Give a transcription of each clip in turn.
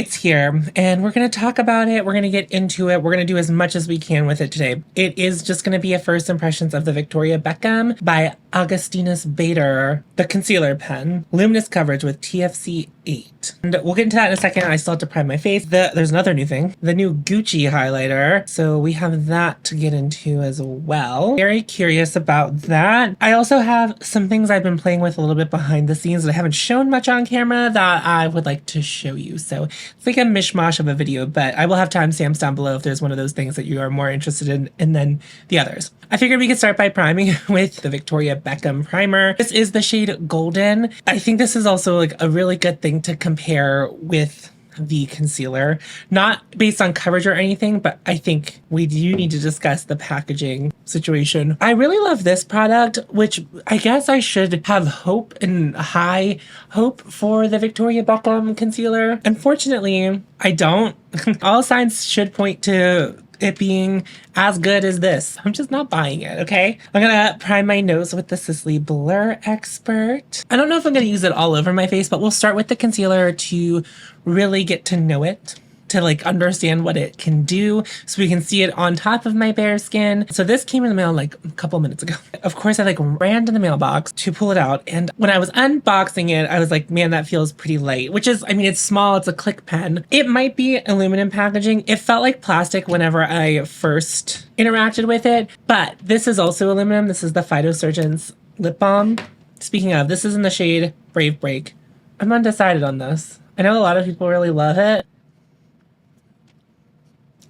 It's here, and we're going to talk about it. We're going to get into it. We're going to do as much as we can with it today. It is just going to be a first impressions of the Victoria Beckham by Augustinus Bader, the concealer pen, luminous coverage with TFC 8. And we'll get into that in a second. I still have to prime my face. There's another new thing, the new Gucci highlighter. So we have that to get into as well. Very curious about that. I also have some things I've been playing with a little bit behind the scenes that I haven't shown much on camera that I would like to show you. So it's like a mishmash of a video, but I will have timestamps down below if there's one of those things that you are more interested in, and then the others. I figured we could start by priming with the Victoria Beckham primer. This is the shade Golden. I think this is also like a really good thing to compare with the concealer, not based on coverage or anything, but I think we do need to discuss the packaging situation. I really love this product, which I guess I should have hope and high hope for the Victoria Beckham concealer. Unfortunately, I don't. All signs should point to it being as good as this. I'm just not buying it, okay? I'm gonna prime my nose with the Sisley Blur Expert. I don't know if I'm gonna use it all over my face, but we'll start with the concealer to really get to know it, to like understand what it can do, so we can see it on top of my bare skin. So this came in the mail like a couple minutes ago. Of course, I like ran to the mailbox to pull it out, and when I was unboxing it, I was like, man, that feels pretty light, which is, I mean, it's small, it's a click pen. It might be aluminum packaging. It felt like plastic whenever I first interacted with it, but this is also aluminum. This is the Phytosurgeon's lip balm. Speaking of, this is in the shade Brave Break. I'm undecided on this. I know a lot of people really love it.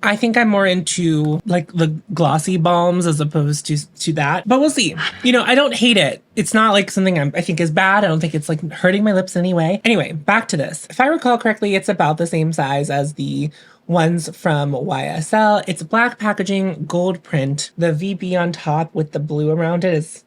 I think I'm more into like the glossy balms as opposed to that, but we'll see. You know, I don't hate it. It's not like something I think is bad. I don't think it's like hurting my lips anyway. Anyway, back to this. If I recall correctly, it's about the same size as the ones from YSL. It's black packaging, gold print. The VB on top with the blue around it is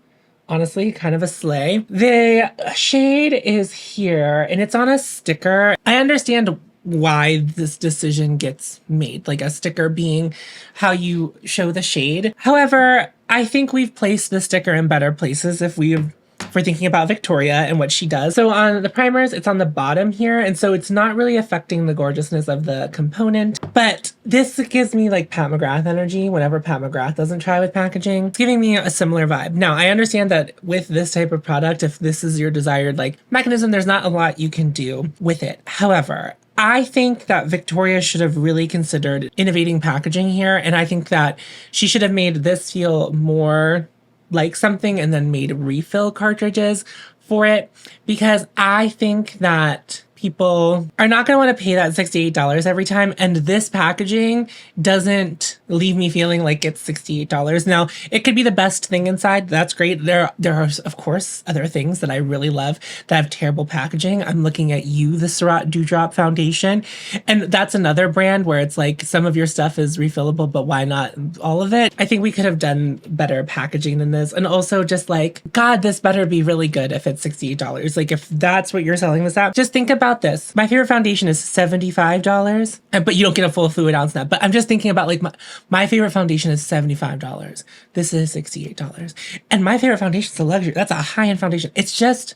honestly kind of a slay. The shade is here and it's on a sticker. I understand why this decision gets made, like a sticker being how you show the shade. However, I think we've placed the sticker in better places if we're thinking about Victoria and what she does. So on the primers, it's on the bottom here, and so it's not really affecting the gorgeousness of the component, but this gives me like Pat McGrath energy whenever Pat McGrath doesn't try with packaging. It's giving me a similar vibe. Now, I understand that with this type of product, if this is your desired like mechanism, there's not a lot you can do with it. However, I think that Victoria should have really considered innovating packaging here, and I think that she should have made this feel more like something and then made refill cartridges for it, because I think that people are not going to want to pay that $68 every time, and this packaging doesn't leave me feeling like it's $68. Now, it could be the best thing inside. That's great. There are, of course, other things that I really love that have terrible packaging. I'm looking at the Surratt Dewdrop Foundation, and that's another brand where it's like some of your stuff is refillable, but why not all of it? I think we could have done better packaging than this, and also just like, God, this better be really good if it's $68. Like, if that's what you're selling this at, just think about this. My favorite foundation is $75, but you don't get a full fluid ounce net. But I'm just thinking about like my favorite foundation is $75. This is $68. And my favorite foundation is a luxury. That's a high-end foundation. It's just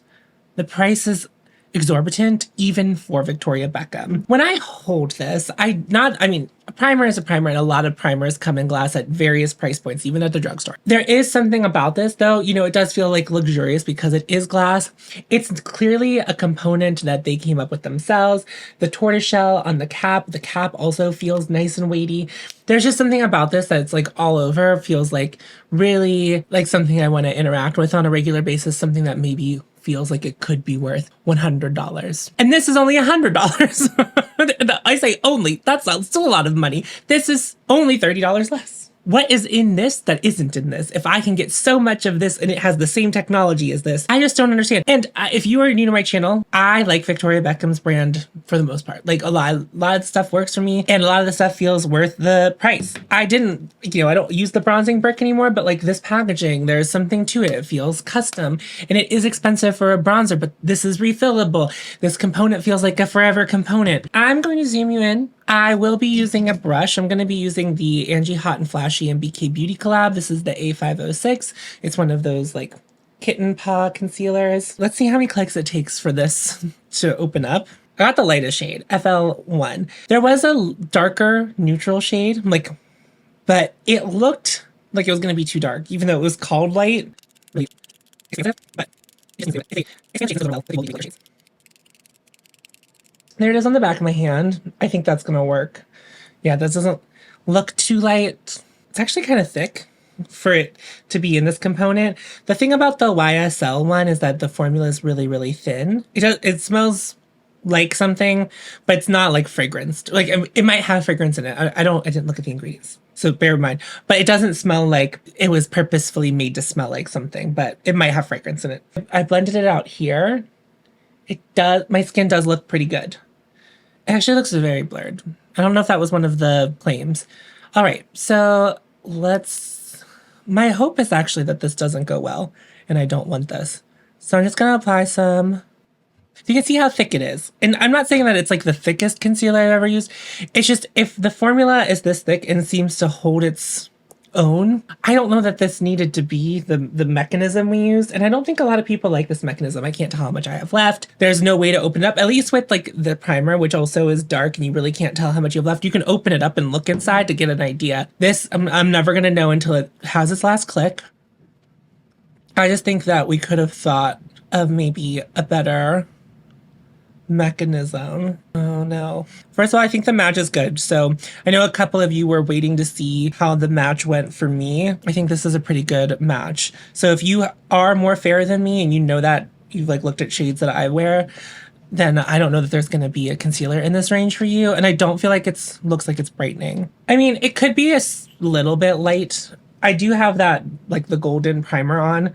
the price is exorbitant even for Victoria Beckham. When I hold this, I mean, a primer is a primer, and a lot of primers come in glass at various price points, even at the drugstore. There is something about this though, you know, it does feel like luxurious because it is glass. It's clearly a component that they came up with themselves. The tortoiseshell on the cap also feels nice and weighty. There's just something about this that's like all over, feels like really like something I want to interact with on a regular basis, something that maybe feels like it could be worth $100. And this is only $100. I say only, that's still a lot of money. This is only $30 less. What is in this that isn't in this? If I can get so much of this and it has the same technology as this, I just don't understand. And if you are new to my channel, I like Victoria Beckham's brand for the most part. Like a lot of stuff works for me, and a lot of the stuff feels worth the price. I don't use the bronzing brick anymore, but like this packaging, there's something to it. It feels custom, and it is expensive for a bronzer, but this is refillable. This component feels like a forever component. I'm going to zoom you in. I will be using a brush. I'm going to be using the Angie Hot and Flashy and BK Beauty collab. This is the A506. It's one of those like kitten paw concealers. Let's see how many clicks it takes for this to open up. I got the lightest shade, FL1. There was a darker neutral shade, like, but it looked like it was going to be too dark, even though it was called light. Really expensive, but there it is on the back of my hand. I think that's going to work. Yeah, this doesn't look too light. It's actually kind of thick for it to be in this component. The thing about the YSL one is that the formula is really, really thin. It smells like something, but it's not like fragranced. Like it might have fragrance in it. I didn't look at the ingredients, so bear in mind. But it doesn't smell like it was purposefully made to smell like something, but it might have fragrance in it. I blended it out here. It does, my skin does look pretty good. It actually looks very blurred. I don't know if that was one of the claims. All right, so my hope is actually that this doesn't go well and I don't want this. So I'm just gonna apply some. You can see how thick it is. And I'm not saying that it's like the thickest concealer I've ever used. It's just if the formula is this thick and seems to hold its own, I don't know that this needed to be the mechanism we used. And I don't think a lot of people like this mechanism. I can't tell how much I have left. There's no way to open it up, at least with like the primer, which also is dark and you really can't tell how much you have left. You can open it up and look inside to get an idea. This, I'm never going to know until it has its last click. I just think that we could have thought of maybe a better mechanism. Oh no. First of all, I think the match is good. So I know a couple of you were waiting to see how the match went for me. I think this is a pretty good match. So if you are more fair than me and you know that you've like looked at shades that I wear, then I don't know that there's going to be a concealer in this range for you. And I don't feel like looks like it's brightening. I mean, it could be a little bit light. I do have that like the golden primer on.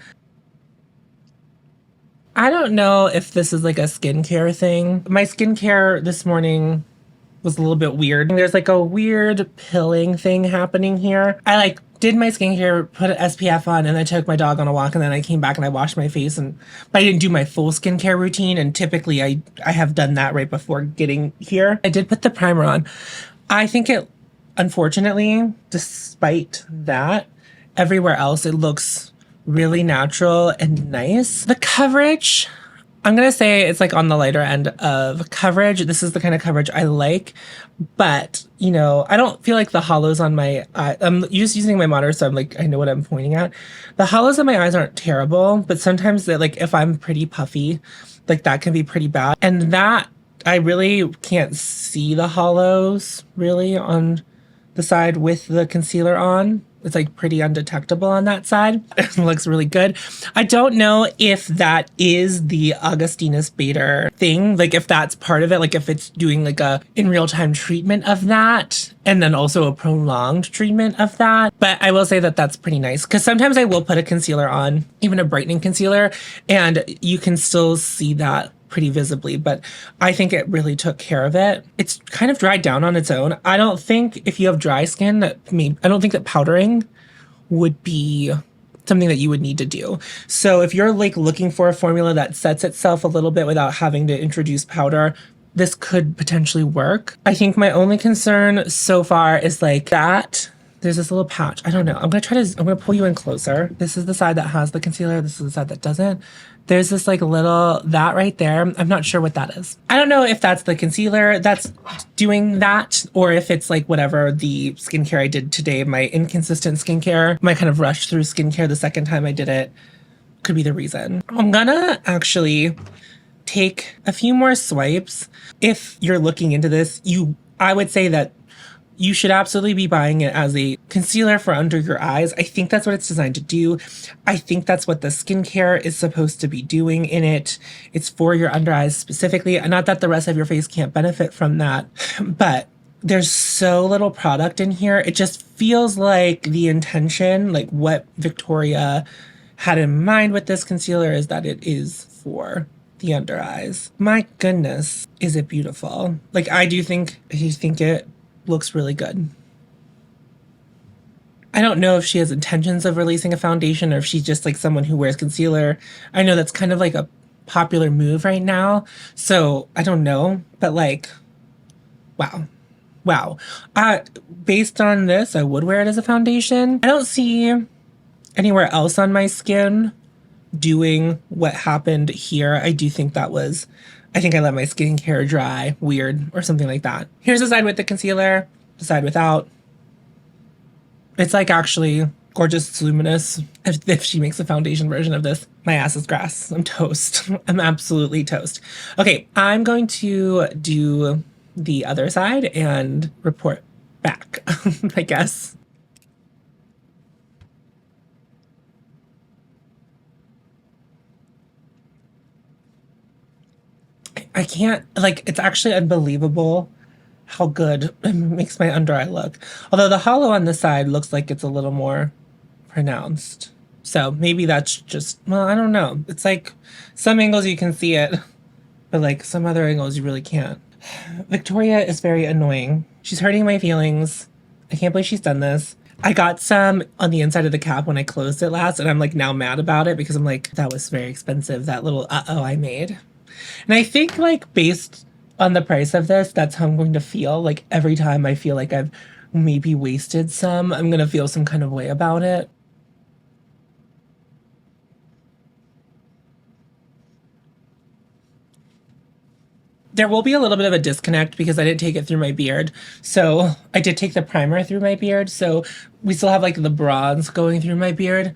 I don't know if this is like a skincare thing. My skincare this morning was a little bit weird. There's like a weird pilling thing happening here. I like did my skincare, put an SPF on, and I took my dog on a walk, and then I came back and I washed my face, but I didn't do my full skincare routine, and typically I have done that right before getting here. I did put the primer on. I think it, unfortunately, despite that, everywhere else it looks really natural and nice. The coverage, I'm gonna say it's like on the lighter end of coverage. This is the kind of coverage I like, but you know, I don't feel like the hollows on my eye, I'm just using my monitor, so I'm like, I know what I'm pointing at. The hollows on my eyes aren't terrible, but sometimes like if I'm pretty puffy, like that can be pretty bad. And that, I really can't see the hollows really on the side with the concealer on. It's like pretty undetectable on that side. It looks really good. I don't know if that is the Augustinus Bader thing, like if that's part of it, like if it's doing like a in real time treatment of that and then also a prolonged treatment of that. But I will say that that's pretty nice because sometimes I will put a concealer on, even a brightening concealer, and you can still see that pretty visibly, but I think it really took care of it. It's kind of dried down on its own. I don't think if you have dry skin, I don't think that powdering would be something that you would need to do. So if you're like looking for a formula that sets itself a little bit without having to introduce powder, this could potentially work. I think my only concern so far is like that. There's this little patch. I don't know. I'm gonna pull you in closer. This is the side that has the concealer. This is the side that doesn't. There's this like that right there. I'm not sure what that is. I don't know if that's the concealer that's doing that or if it's like whatever the skincare I did today, my inconsistent skincare, my kind of rush through skincare the second time I did it could be the reason. I'm gonna actually take a few more swipes. If you're looking into this, I would say that you should absolutely be buying it as a concealer for under your eyes. I think that's what it's designed to do. I think that's what the skincare is supposed to be doing in it. It's for your under eyes specifically. And not that the rest of your face can't benefit from that, but there's so little product in here. It just feels like the intention, like what Victoria had in mind with this concealer is that it is for the under eyes. My goodness, is it beautiful? Like I think it looks really good. I don't know if she has intentions of releasing a foundation or if she's just like someone who wears concealer. I know that's kind of like a popular move right now. So I don't know, but like, wow. Wow. Based on this, I would wear it as a foundation. I don't see anywhere else on my skin doing what happened here. I do think that was I think I let my skincare dry weird or something like that. Here's the side with the concealer, the side without. It's like actually gorgeous. It's luminous. If she makes a foundation version of this, my ass is grass. I'm toast. I'm absolutely toast. Okay, I'm going to do the other side and report back, I guess. I can't, like, it's actually unbelievable how good it makes my under eye look. Although the hollow on this side looks like it's a little more pronounced. So maybe that's just, well, I don't know. It's like some angles you can see it, but like some other angles you really can't. Victoria is very annoying. She's hurting my feelings. I can't believe she's done this. I got some on the inside of the cap when I closed it last, and I'm like now mad about it because I'm like, that was very expensive, that little uh-oh I made. And I think like based on the price of this, that's how I'm going to feel. Like every time I feel like I've maybe wasted some, I'm going to feel some kind of way about it. There will be a little bit of a disconnect because I didn't take it through my beard. So I did take the primer through my beard. So we still have like the bronze going through my beard.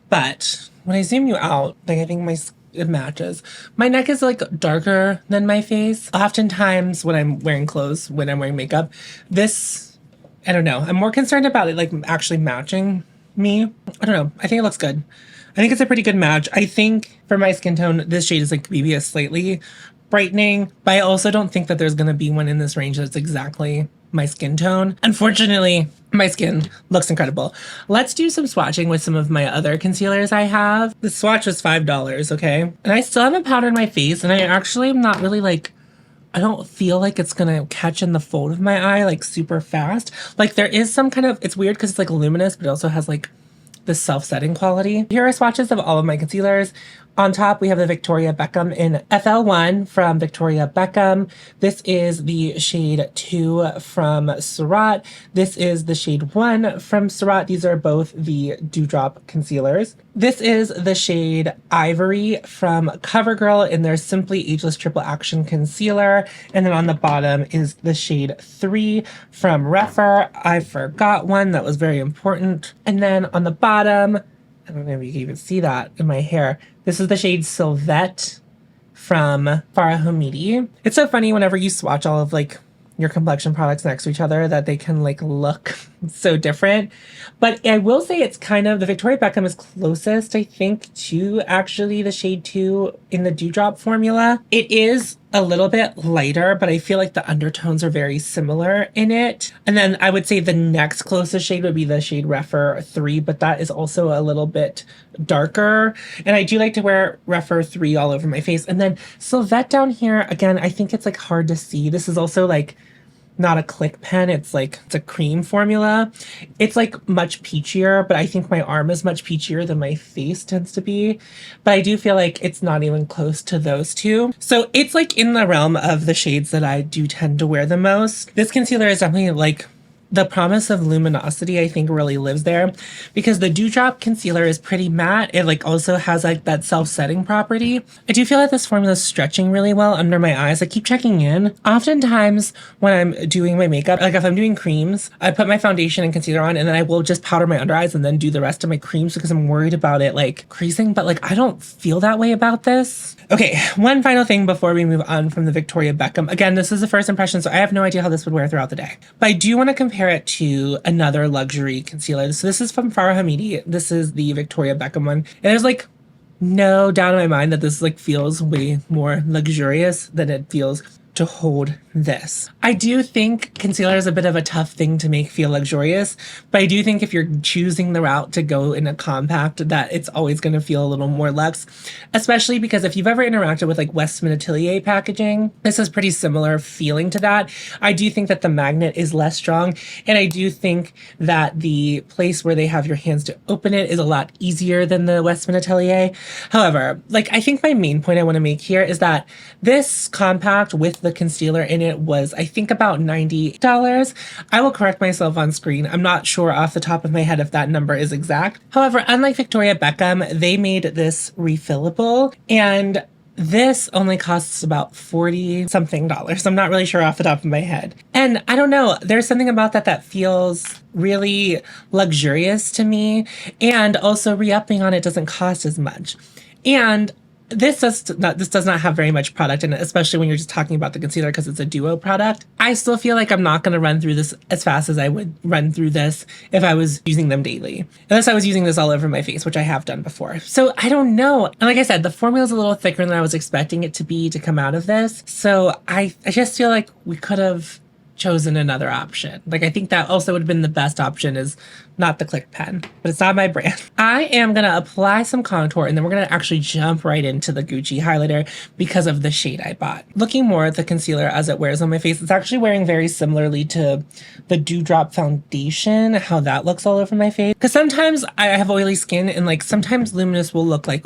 But when I zoom you out, like I think it matches. My neck is like darker than my face. Oftentimes when I'm wearing clothes, when I'm wearing makeup, this, I don't know. I'm more concerned about it like actually matching me. I don't know. I think it looks good. I think it's a pretty good match. I think for my skin tone, this shade is like maybe a slightly brightening, but I also don't think that there's going to be one in this range that's exactly my skin tone. Unfortunately, my skin looks incredible. Let's do some swatching with some of my other concealers I have. The swatch was $5, okay? And I still haven't powdered my face, and I actually am not really like, I don't feel like it's gonna catch in the fold of my eye like super fast. Like there is some kind of, it's weird because it's like luminous, but it also has like the self-setting quality. Here are swatches of all of my concealers. On top, we have the Victoria Beckham in FL1 from Victoria Beckham. This is the shade 2 from Surratt. This is the shade 1 from Surratt. These are both the Dewdrop concealers. This is the shade Ivory from CoverGirl in their Simply Ageless Triple Action Concealer. And then on the bottom is the shade 3 from Refer. I forgot one that was very important. And then on the bottom, I don't know if you can even see that in my hair. This is the shade Sylvette from Farah Hamidi. It's so funny whenever you swatch all of like your complexion products next to each other that they can like look so different. But I will say it's kind of, the Victoria Beckham is closest, I think, to actually the shade 2 in the Dewdrop formula. It is a little bit lighter, but I feel like the undertones are very similar in it. And then I would say the next closest shade would be the shade Refer 3, but that is also a little bit darker. And I do like to wear Refer 3 all over my face. And then Sylvette down here, again, I think it's like hard to see. This is also like not a click pen. It's like, it's a cream formula. It's like much peachier, but I think my arm is much peachier than my face tends to be. But I do feel like it's not even close to those two. So it's like in the realm of the shades that I do tend to wear the most. This concealer is definitely like, the promise of luminosity, I think, really lives there because the Dewdrop concealer is pretty matte. It like also has like that self-setting property. I do feel like this formula is stretching really well under my eyes. I keep checking in. Oftentimes when I'm doing my makeup, like if I'm doing creams, I put my foundation and concealer on and then I will just powder my under eyes and then do the rest of my creams because I'm worried about it like creasing, but like I don't feel that way about this. Okay, one final thing before we move on from the Victoria Beckham. Again, this is the first impression, so I have no idea how this would wear throughout the day. But I do want to compare it to another luxury concealer. So this is from Farah Hamidi. This is the Victoria Beckham one. And there's like no doubt in my mind that this like feels way more luxurious than it feels to hold this. I do think concealer is a bit of a tough thing to make feel luxurious, but I do think if you're choosing the route to go in a compact that it's always going to feel a little more luxe, especially because if you've ever interacted with like Westman Atelier packaging, this is pretty similar feeling to that. I do think that the magnet is less strong, and I do think that the place where they have your hands to open it is a lot easier than the Westman Atelier. However, like I think my main point I want to make here is that this compact with the concealer in it was, I think, about $90. I will correct myself on screen. I'm not sure off the top of my head if that number is exact. However, unlike Victoria Beckham, they made this refillable, and this only costs about 40 something dollars. I'm not really sure off the top of my head. And I don't know, there's something about that that feels really luxurious to me. And also re-upping on it doesn't cost as much. And this does not have very much product in it, especially when you're just talking about the concealer because it's a duo product. I still feel like I'm not going to run through this as fast as I would run through this if I was using them daily. Unless I was using this all over my face, which I have done before. So I don't know. And like I said, the formula is a little thicker than I was expecting it to be to come out of this. So I just feel like we could have chosen another option. Like, I think that also would have been the best option is not the Click pen, but it's not my brand. I am going to apply some contour and then we're going to actually jump right into the Gucci highlighter because of the shade I bought. Looking more at the concealer as it wears on my face, it's actually wearing very similarly to the Dewdrop foundation, how that looks all over my face. Because sometimes I have oily skin and like sometimes Luminous will look like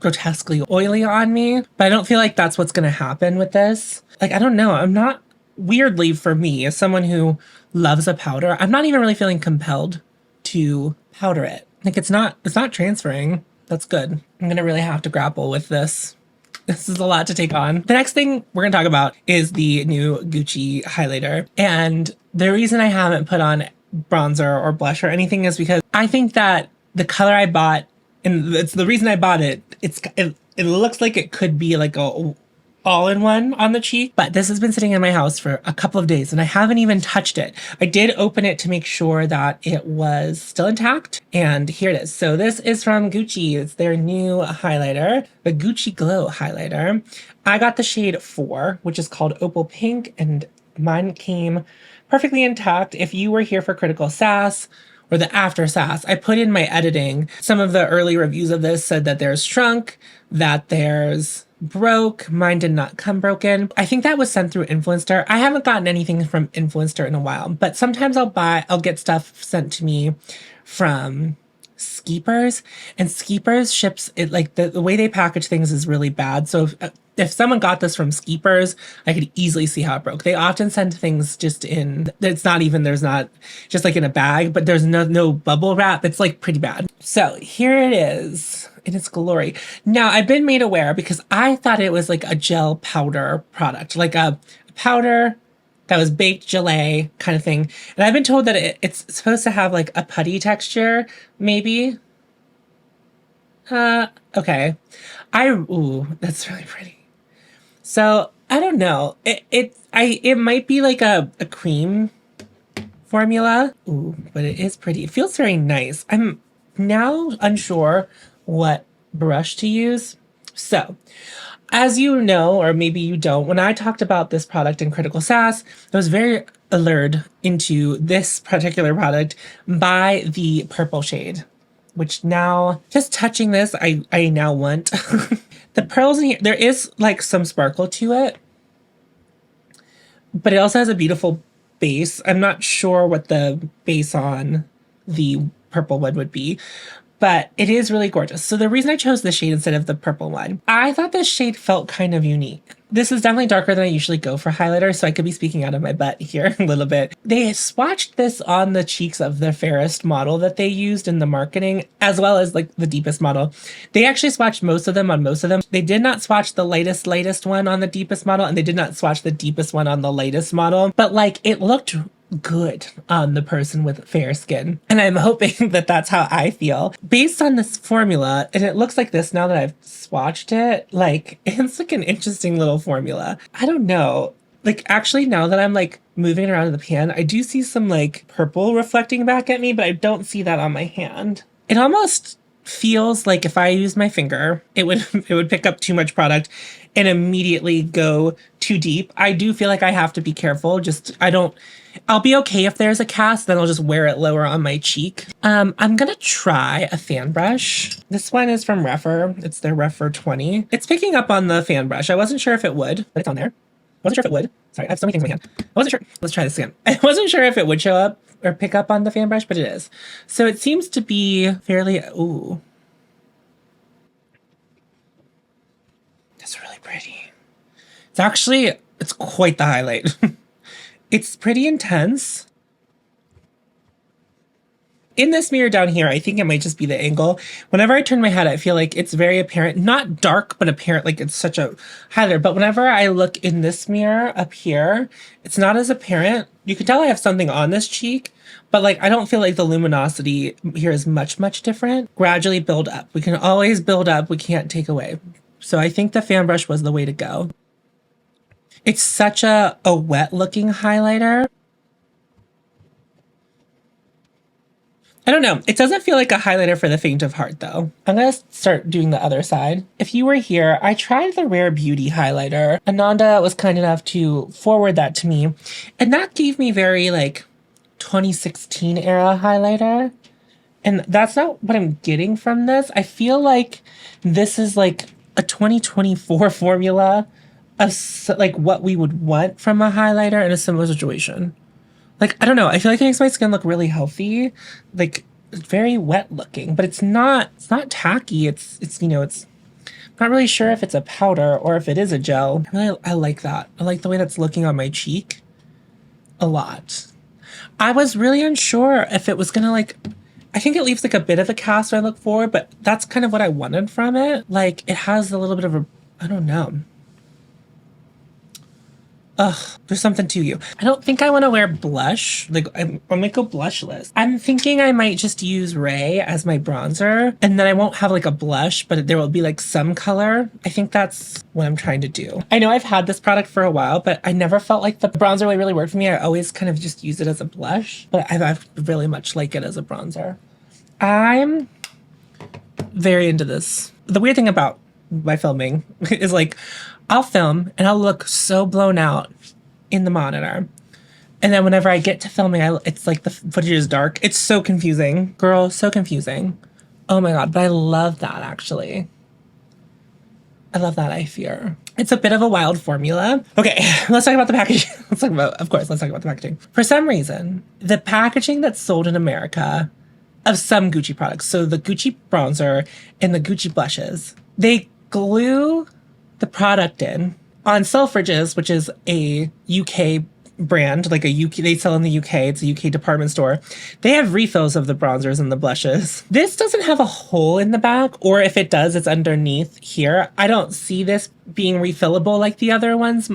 grotesquely oily on me, but I don't feel like that's what's going to happen with this. Like, I don't know. I'm not, weirdly for me, as someone who loves a powder, I'm not even really feeling compelled to powder it. Like, it's not transferring. That's good. I'm gonna really have to grapple with this. This is a lot to take on. The next thing we're gonna talk about is the new Gucci highlighter. And the reason I haven't put on bronzer or blush or anything is because I think that the color I bought, and it's the reason I bought it, it looks like it could be like a all-in-one on the cheek, but this has been sitting in my house for a couple of days and I haven't even touched it. I did open it to make sure that it was still intact, and here it is. So this is from Gucci. It's their new highlighter, the Gucci Glow highlighter. I got the shade 4, which is called Opal Pink, and mine came perfectly intact. If you were here for Critical Sass, or the after sass, I put in my editing. Some of the early reviews of this said that there's shrunk, that there's broke. Mine did not come broken. I think that was sent through Influencer. I haven't gotten anything from Influencer in a while, but sometimes I'll get stuff sent to me from Skeepers, and Skeepers ships it, like the way they package things is really bad. So if someone got this from Skeepers, I could easily see how it broke. They often send things just in, there's not just like in a bag, but there's no bubble wrap. It's like pretty bad. So here it is in its glory. Now I've been made aware because I thought it was like a gel powder product, like a powder that was baked gelée kind of thing. And I've been told that it's supposed to have like a putty texture, maybe. Okay. Ooh, that's really pretty. So I don't know. It might be like a cream formula. Ooh, but it is pretty. It feels very nice. I'm now unsure what brush to use. So, as you know, or maybe you don't, when I talked about this product in Critical Sass, I was very allured into this particular product by the purple shade, which now, just touching this, I now want. The pearls in here, there is like some sparkle to it, but it also has a beautiful base. I'm not sure what the base on the purple one would be, but it is really gorgeous. So the reason I chose this shade instead of the purple one, I thought this shade felt kind of unique. This is definitely darker than I usually go for highlighter, so I could be speaking out of my butt here a little bit. They swatched this on the cheeks of the fairest model that they used in the marketing, as well as like the deepest model. They actually swatched most of them on most of them. They did not swatch the lightest one on the deepest model, and they did not swatch the deepest one on the lightest model, but like it looked good on the person with fair skin. And I'm hoping that that's how I feel based on this formula. And it looks like this now that I've swatched it. Like, it's like an interesting little formula. I don't know. Like, actually, now that I'm like moving around in the pan, I do see some like purple reflecting back at me, but I don't see that on my hand. It almost feels like if I use my finger, it would pick up too much product and immediately go too deep. I do feel like I have to be careful. I'll be okay if there's a cast, then I'll just wear it lower on my cheek. I'm gonna try a fan brush. This one is from Refer. It's their Refer 20. It's picking up on the fan brush. I wasn't sure if it would, but it's on there. I wasn't sure if it would. Sorry, I have so many things in my hand. I wasn't sure. Let's try this again. I wasn't sure if it would show up or pick up on the fan brush, but it is. So it seems to be fairly, ooh. That's really pretty. It's quite the highlight. It's pretty intense. in this mirror down here, I think it might just be the angle. Whenever I turn my head, I feel like it's very apparent, not dark, but apparent, like it's such a highlighter. But whenever I look in this mirror up here, it's not as apparent. You can tell I have something on this cheek, but like, I don't feel like the luminosity here is much, much different. Gradually build up. We can always build up. We can't take away. So I think the fan brush was the way to go. It's such a wet looking highlighter. I don't know. It doesn't feel like a highlighter for the faint of heart, though. I'm going to start doing the other side. If you were here, I tried the Rare Beauty highlighter. Ananda was kind enough to forward that to me. And that gave me very, like, 2016 era highlighter. And that's not what I'm getting from this. I feel like this is, like, a 2024 formula of, like, what we would want from a highlighter in a similar situation. Like, I don't know. I feel like it makes my skin look really healthy. Like, it's very wet looking, but it's not tacky. It's you know, it's not really sure if it's a powder or if it is a gel. I like that. I like the way that's looking on my cheek a lot. I was really unsure if it was gonna like, I think it leaves like a bit of a cast when I look forward, but that's kind of what I wanted from it. Like, it has a little bit of a, I don't know. Ugh, there's something to you. I don't think I want to wear blush. Like, I might go blushless. I'm thinking I might just use Ray as my bronzer, and then I won't have like a blush, but there will be like some color. I think that's what I'm trying to do. I know I've had this product for a while, but I never felt like the bronzer really worked for me. I always kind of just use it as a blush, but I really much like it as a bronzer. I'm very into this. The weird thing about my filming is like, I'll film and I'll look so blown out in the monitor. And then whenever I get to filming, it's like the footage is dark. It's so confusing. Girl, so confusing. Oh my God, but I love that actually. I love that, I fear. It's a bit of a wild formula. Okay, let's talk about the packaging. Let's talk about the packaging. For some reason, the packaging that's sold in America of some Gucci products, so the Gucci bronzer and the Gucci blushes, they glue the product in on Selfridges, which is a UK brand, like a UK, they sell in the UK. It's a UK department store. They have refills of the bronzers and the blushes. This doesn't have a hole in the back, or if it does, it's underneath here. I don't see this being refillable like the other ones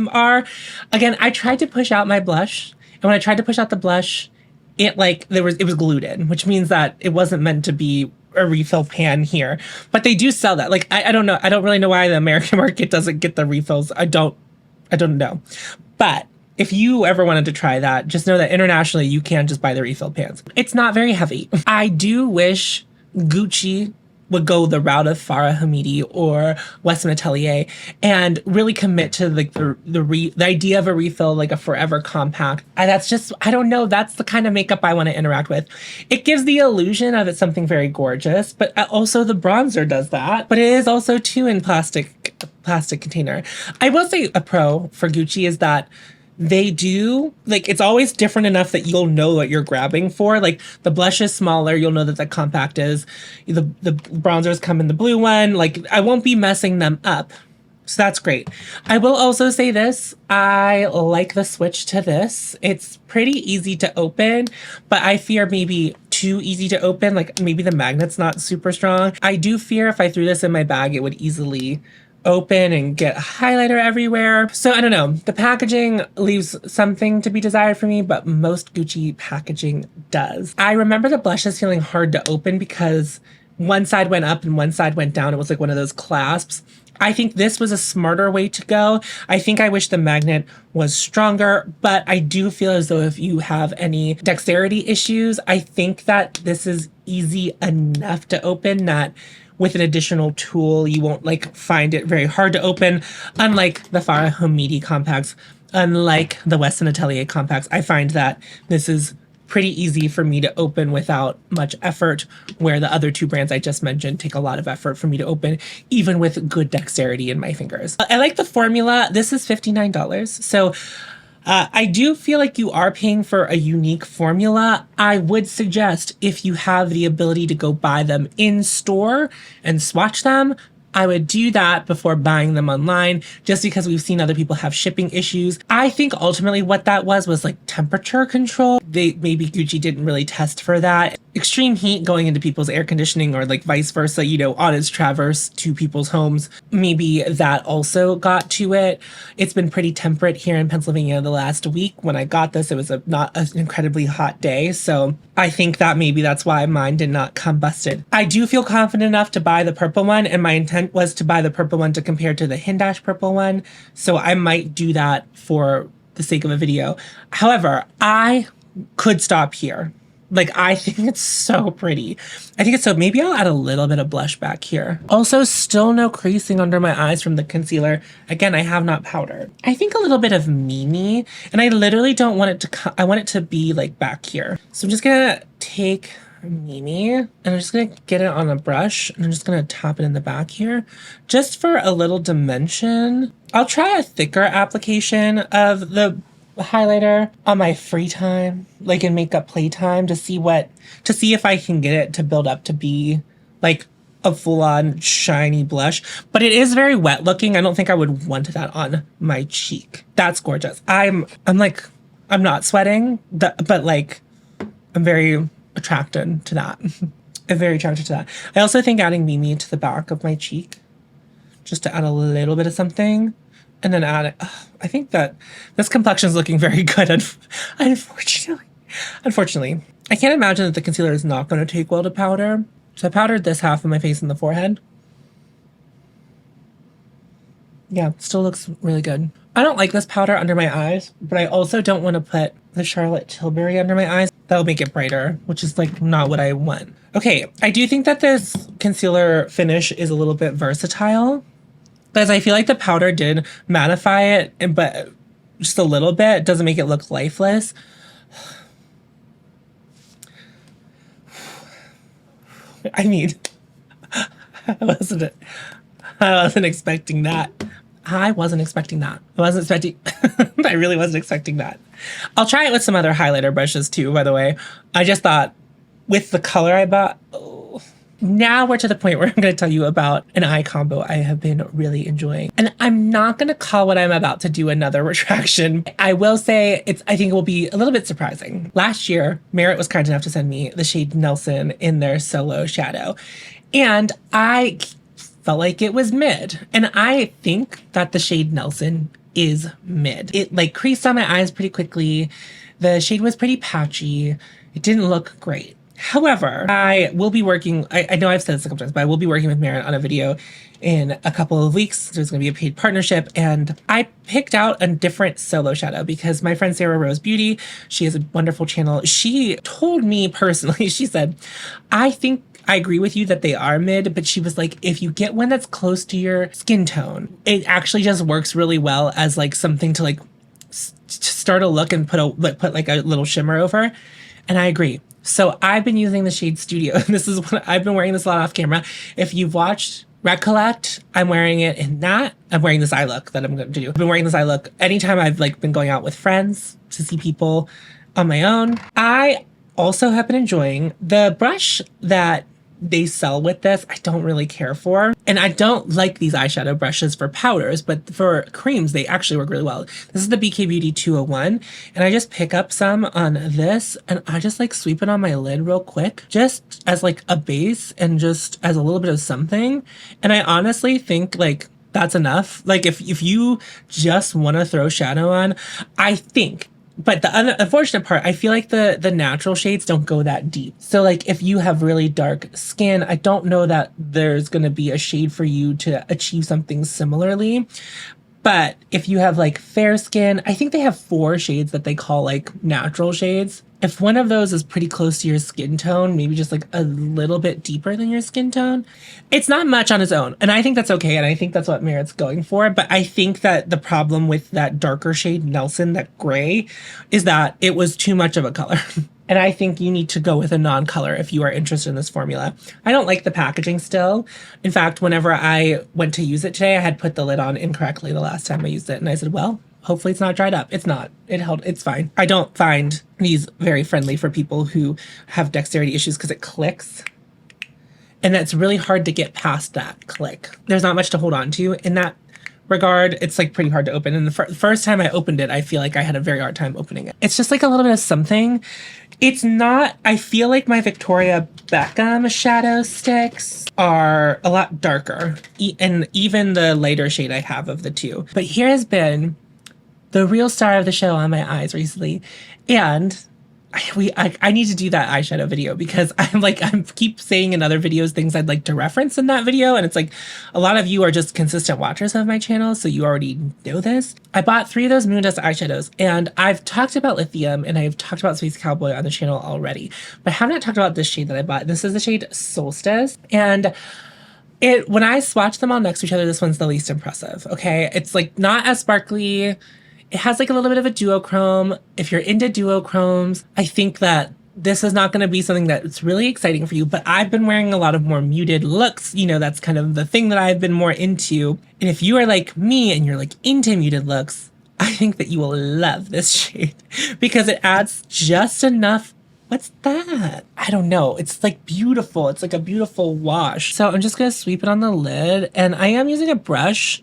are. Again, I tried to push out my blush, and when I tried to push out the blush, it was glued in, which means that it wasn't meant to be a refill pan here, but they do sell that. Like, I don't know. I don't really know why the American market doesn't get the refills. I don't know. But if you ever wanted to try that, just know that internationally you can just buy the refill pans. It's not very heavy. I do wish Gucci would go the route of Farah Hamidi or Western Atelier and really commit to like the idea of a refill, like a forever compact. And that's just, I don't know, that's the kind of makeup I want to interact with. It gives the illusion of it's something very gorgeous, but also the bronzer does that. But it is also too in plastic container. I will say a pro for Gucci is that they do, like, it's always different enough that you'll know what you're grabbing for. Like, the blush is smaller, you'll know that the compact is. The bronzers come in the blue one. Like, I won't be messing them up. So that's great. I will also say this. I like the switch to this. It's pretty easy to open, but I fear maybe too easy to open. Like, maybe the magnet's not super strong. I do fear if I threw this in my bag, it would easily open and get highlighter everywhere. So I don't know. The packaging leaves something to be desired for me, but most Gucci packaging does. I remember the blushes feeling hard to open because one side went up and one side went down. It was like one of those clasps. I think this was a smarter way to go. I think I wish the magnet was stronger, but I do feel as though if you have any dexterity issues, I think that this is easy enough to open, that with an additional tool, you won't like find it very hard to open. Unlike the Farah Hamidi compacts, unlike the Western Atelier compacts, I find that this is pretty easy for me to open without much effort, where the other two brands I just mentioned take a lot of effort for me to open, even with good dexterity in my fingers. I like the formula. This is $59. So I do feel like you are paying for a unique formula. I would suggest if you have the ability to go buy them in store and swatch them, I would do that before buying them online, just because we've seen other people have shipping issues. I think ultimately what that was like temperature control. Maybe Gucci didn't really test for that. Extreme heat going into people's air conditioning, or like vice versa, you know, on its traverse to people's homes. Maybe that also got to it. It's been pretty temperate here in Pennsylvania the last week. When I got this, it was not an incredibly hot day. So I think that maybe that's why mine did not come busted. I do feel confident enough to buy the purple one, and my intent was to buy the purple one to compare to the Hindash purple one. So I might do that for the sake of a video. However, I could stop here. Like, I think it's so pretty. I think it's so, maybe I'll add a little bit of blush back here. Also, still no creasing under my eyes from the concealer. Again, I have not powdered. I think a little bit of Mimi, and I literally don't want it to, I want it to be like back here. So I'm just gonna take Mimi, and I'm just gonna get it on a brush, and I'm just gonna tap it in the back here, just for a little dimension. I'll try a thicker application of the highlighter on my free time, like in makeup playtime, to see if I can get it to build up to be like a full-on shiny blush. But it is very wet looking. I don't think I would want that on my cheek. That's gorgeous. I'm not sweating, but like I'm very attracted to that. I'm very attracted to that. I also think adding Mimi to the back of my cheek, just to add a little bit of something, and then add it. I think that this complexion is looking very good. Unfortunately, I can't imagine that the concealer is not going to take well to powder. So I powdered this half of my face and the forehead. Yeah, still looks really good. I don't like this powder under my eyes, but I also don't want to put the Charlotte Tilbury under my eyes. That'll make it brighter, which is like not what I want. Okay, I do think that this concealer finish is a little bit versatile, because I feel like the powder did mattify it, but just a little bit. Doesn't make it look lifeless. I mean, I wasn't expecting that. I wasn't expecting that. I really wasn't expecting that. I'll try it with some other highlighter brushes too, by the way. I just thought with the color I bought, now we're to the point where I'm going to tell you about an eye combo I have been really enjoying. And I'm not going to call what I'm about to do another retraction. I will say I think it will be a little bit surprising. Last year, Merit was kind enough to send me the shade Nelson in their Solo Shadow. And I felt like it was mid. And I think that the shade Nelson is mid. It like creased on my eyes pretty quickly. The shade was pretty patchy. It didn't look great. However, I will be working, I know I've said this a couple times, but I will be working with Merit on a video in a couple of weeks. There's going to be a paid partnership, and I picked out a different Solo Shadow because my friend Sarah Rose Beauty, she has a wonderful channel. She told me personally, she said, I think I agree with you that they are mid, but she was like, if you get one that's close to your skin tone, it actually just works really well as like something to like start a look and put like a little shimmer over. And I agree. So I've been using the shade Studio. This is what I've been wearing this a lot off camera. If you've watched Recollect, I'm wearing it in that. I'm wearing this eye look that I'm going to do. I've been wearing this eye look anytime I've like been going out with friends, to see people, on my own. I also have been enjoying the brush that they sell with this. I don't really care for. And I don't like these eyeshadow brushes for powders, but for creams, they actually work really well. This is the BK Beauty 201. And I just pick up some on this and I just like sweep it on my lid real quick, just as like a base and just as a little bit of something. And I honestly think like that's enough. Like if you just want to throw shadow on, I think. But the other unfortunate part, I feel like the natural shades don't go that deep. So like if you have really dark skin, I don't know that there's going to be a shade for you to achieve something similarly. But if you have like fair skin, I think they have 4 shades that they call like natural shades. If one of those is pretty close to your skin tone, maybe just like a little bit deeper than your skin tone, it's not much on its own. And I think that's okay. And I think that's what Merit's going for. But I think that the problem with that darker shade Nelson, that gray, is that it was too much of a color. And I think you need to go with a non-color if you are interested in this formula. I don't like the packaging still. In fact, whenever I went to use it today, I had put the lid on incorrectly the last time I used it. And I said, well, hopefully it's not dried up. It's not. It's fine. I don't find these very friendly for people who have dexterity issues because it clicks. And that's really hard to get past that click. There's not much to hold on to in that regard. It's like pretty hard to open. And the first time I opened it, I feel like I had a very hard time opening it. It's just like a little bit of something. It's not, I feel like my Victoria Beckham shadow sticks are a lot darker. And even the lighter shade I have of the two. But here has been the real star of the show on my eyes recently. And I need to do that eyeshadow video because I keep saying in other videos things I'd like to reference in that video. And it's like a lot of you are just consistent watchers of my channel, so you already know this. I bought 3 of those Moondust eyeshadows, and I've talked about Lithium and I've talked about Space Cowboy on the channel already, but I have not talked about this shade that I bought. This is the shade Solstice. And when I swatch them all next to each other, this one's the least impressive, okay? It's like not as sparkly. It has like a little bit of a duochrome. If you're into duochromes, I think that this is not going to be something that's really exciting for you, but I've been wearing a lot of more muted looks. You know, that's kind of the thing that I've been more into. And if you are like me and you're like into muted looks, I think that you will love this shade because it adds just enough. What's that? I don't know. It's like beautiful. It's like a beautiful wash. So I'm just going to sweep it on the lid, and I am using a brush.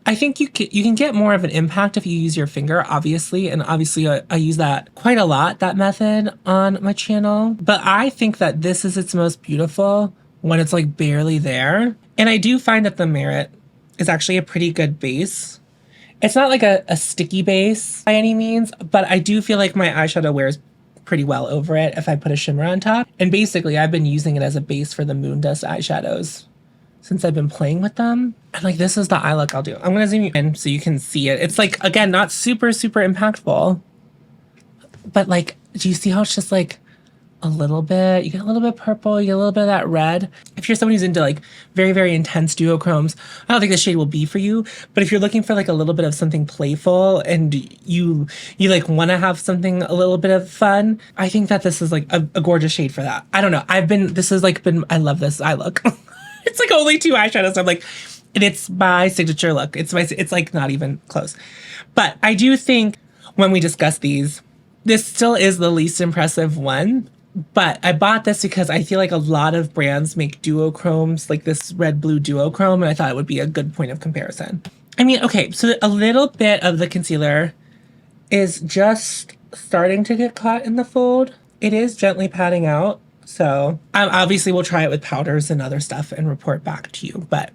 I think you can get more of an impact if you use your finger, obviously. And obviously I use that quite a lot, that method on my channel. But I think that this is its most beautiful when it's like barely there. And I do find that the Merit is actually a pretty good base. It's not like a sticky base by any means, but I do feel like my eyeshadow wears pretty well over it if I put a shimmer on top. And basically I've been using it as a base for the Moondust eyeshadows since I've been playing with them. And like, this is the eye look I'll do. I'm gonna zoom you in so you can see it. It's like, again, not super, super impactful, but like, do you see how it's just like a little bit, you get a little bit purple, you get a little bit of that red. If you're someone who's into like very, very intense duochromes, I don't think this shade will be for you. But if you're looking for like a little bit of something playful and you like want to have something a little bit of fun, I think that this is like a gorgeous shade for that. I don't know. I love this eye look. It's like only 2 eyeshadows. I'm like, and it's my signature look. It's like not even close. But I do think when we discuss these, this still is the least impressive one. But I bought this because I feel like a lot of brands make duochromes, like this red-blue duochrome, and I thought it would be a good point of comparison. I mean, okay, so a little bit of the concealer is just starting to get caught in the fold. It is gently patting out. So obviously we'll try it with powders and other stuff and report back to you. But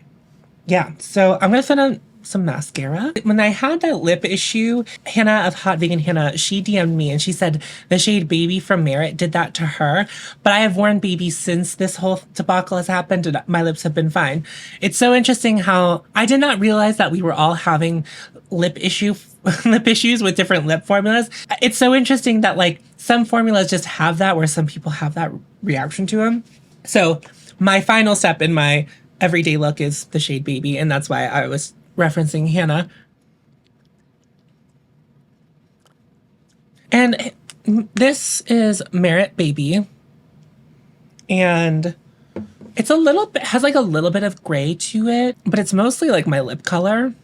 yeah, so I'm going to put on some mascara. When I had that lip issue, Hannah of Hot Vegan Hannah, she DM'd me and she said the shade Baby from Merit did that to her. But I have worn Baby since this whole debacle has happened and my lips have been fine. It's so interesting how I did not realize that we were all having lip issues with different lip formulas. It's so interesting that like some formulas just have that where some people have that reaction to them. So my final step in my everyday look is the shade Baby, and that's why I was referencing Hannah. And this is Merit Baby, and it's a little bit, has like a little bit of gray to it, but it's mostly like my lip color.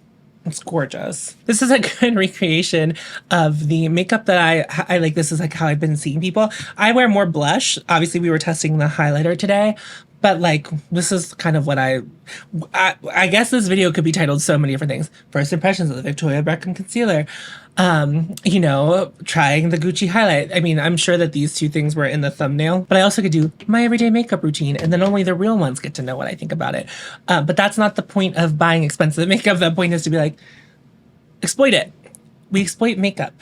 It's gorgeous. This is a good recreation of the makeup that I like. This is like how I've been seeing people. I wear more blush. Obviously we were testing the highlighter today, but like, this is kind of what I guess this video could be titled so many different things. First impressions of the Victoria Beckham concealer. You know, trying the Gucci highlight. I mean, I'm sure that these 2 things were in the thumbnail, but I also could do my everyday makeup routine, and then only the real ones get to know what I think about it. But that's not the point of buying expensive makeup. The point is to be like, exploit it. We exploit makeup,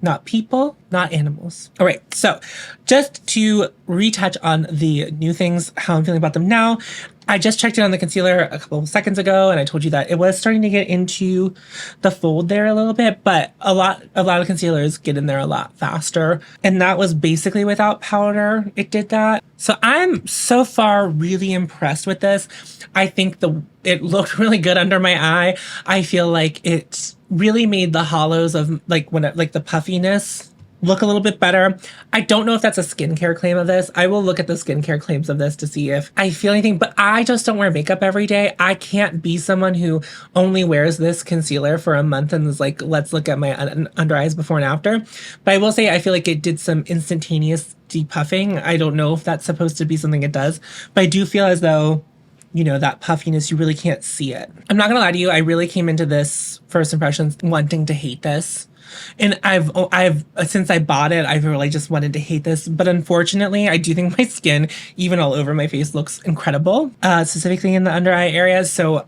not people, not animals. All right, so just to retouch on the new things, how I'm feeling about them now. I just checked in on the concealer a couple of seconds ago, and I told you that it was starting to get into the fold there a little bit, but a lot of concealers get in there a lot faster, and that was basically without powder. It did that. So I'm so far really impressed with this. I think it looked really good under my eye. I feel like it really made the hollows of like the puffiness look a little bit better. I don't know if that's a skincare claim of this. I will look at the skincare claims of this to see if I feel anything, but I just don't wear makeup every day. I can't be someone who only wears this concealer for a month and is like, let's look at my under eyes before and after. But I will say, I feel like it did some instantaneous depuffing. I don't know if that's supposed to be something it does, but I do feel as though, you know, that puffiness, you really can't see it. I'm not gonna lie to you, I really came into this first impressions wanting to hate this. And I've since I bought it, I've really just wanted to hate this. But unfortunately, I do think my skin, even all over my face, looks incredible, specifically in the under eye areas. So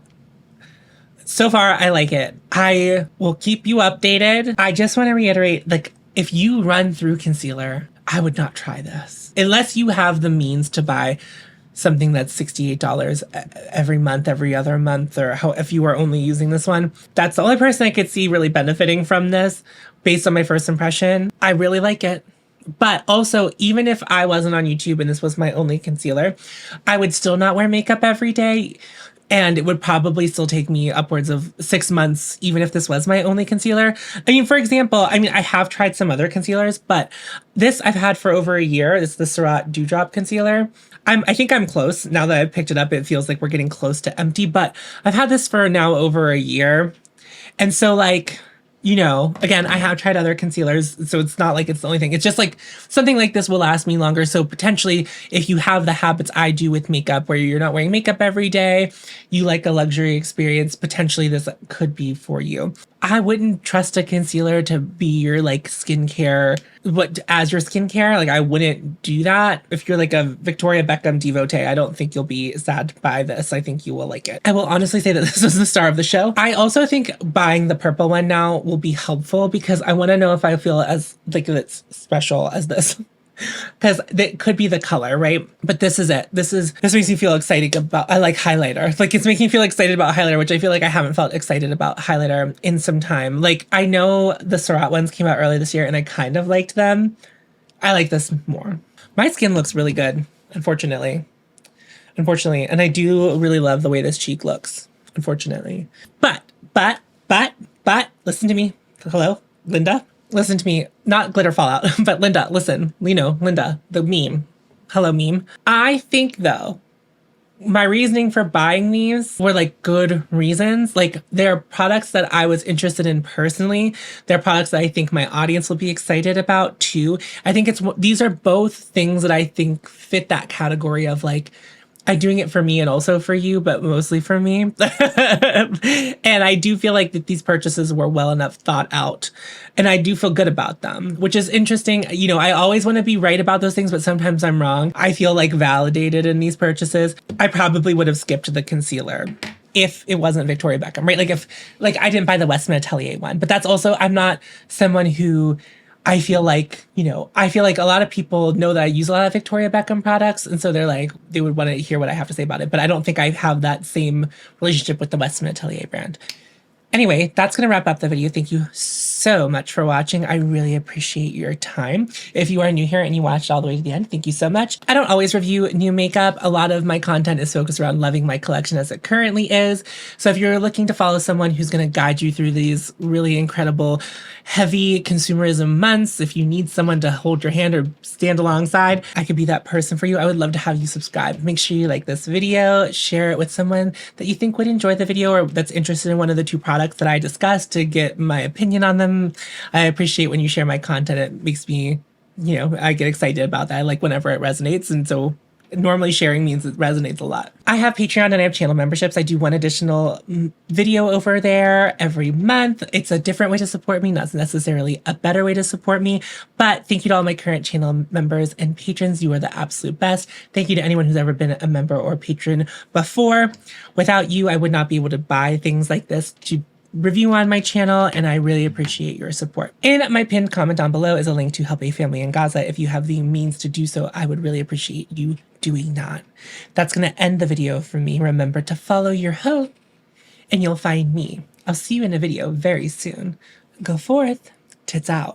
far, I like it. I will keep you updated. I just want to reiterate, like, if you run through concealer, I would not try this. Unless you have the means to buy something that's $68 every month, every other month, or how, if you are only using this one. That's the only person I could see really benefiting from this based on my first impression. I really like it. But also, even if I wasn't on YouTube and this was my only concealer, I would still not wear makeup every day. And it would probably still take me upwards of 6 months, even if this was my only concealer. I mean, for example, I have tried some other concealers, but this I've had for over a year. It's the Surratt Dewdrop Concealer. I think I'm close. Now that I've picked it up, it feels like we're getting close to empty, but I've had this for now over a year. And so, like, you know, again, I have tried other concealers, so it's not like it's the only thing. It's just like something like this will last me longer. So potentially, if you have the habits I do with makeup, where you're not wearing makeup every day, you like a luxury experience, potentially this could be for you. I wouldn't trust a concealer to be your like skincare, as your skincare. Like, I wouldn't do that. If you're like a Victoria Beckham devotee, I don't think you'll be sad by this. I think you will like it. I will honestly say that this was the star of the show. I also think buying the purple one now will be helpful because I want to know if I feel as like it's special as this. Because it could be the color, right? But this is it. This makes me feel excited about, I like highlighter. Like, it's making me feel excited about highlighter, which I feel like I haven't felt excited about highlighter in some time. Like, I know the Surratt ones came out earlier this year and I kind of liked them. I like this more. My skin looks really good, unfortunately. And I do really love the way this cheek looks, unfortunately. But, listen to me. Hello, Linda? Listen to me, not glitter fallout, but Linda, listen, Linda, the meme. Hello, meme. I think, though, my reasoning for buying these were like good reasons. Like, they're products that I was interested in personally. They're products that I think my audience will be excited about too. I think these are both things that I think fit that category of like, I'm doing it for me and also for you, but mostly for me. And I do feel like that these purchases were well enough thought out. And I do feel good about them, which is interesting. You know, I always want to be right about those things, but sometimes I'm wrong. I feel like validated in these purchases. I probably would have skipped the concealer if it wasn't Victoria Beckham, right? Like, if, like, I didn't buy the Westman Atelier one, but that's also, I'm not someone who, I feel like a lot of people know that I use a lot of Victoria Beckham products. And so they're like, they would want to hear what I have to say about it. But I don't think I have that same relationship with the Westman Atelier brand. Anyway, that's going to wrap up the video. Thank you so much for watching. I really appreciate your time. If you are new here and you watched all the way to the end, thank you so much. I don't always review new makeup. A lot of my content is focused around loving my collection as it currently is. So if you're looking to follow someone who's going to guide you through these really incredible, heavy consumerism months, if you need someone to hold your hand or stand alongside, I could be that person for you. I would love to have you subscribe. Make sure you like this video, share it with someone that you think would enjoy the video or that's interested in one of the two products that I discussed to get my opinion on them. I appreciate when you share my content. It makes me, you know, I get excited about that. I like whenever it resonates. And so normally sharing means it resonates a lot. I have Patreon and I have channel memberships. I do one additional video over there every month. It's a different way to support me, not necessarily a better way to support me, but thank you to all my current channel members and patrons. You are the absolute best. Thank you to anyone who's ever been a member or patron before. Without you, I would not be able to buy things like this to review on my channel, and I really appreciate your support. In my pinned comment down below is a link to help a family in Gaza. If you have the means to do so, I would really appreciate you doing that. That's going to end the video for me. Remember to follow your hope, and you'll find me. I'll see you in a video very soon. Go forth, tits out.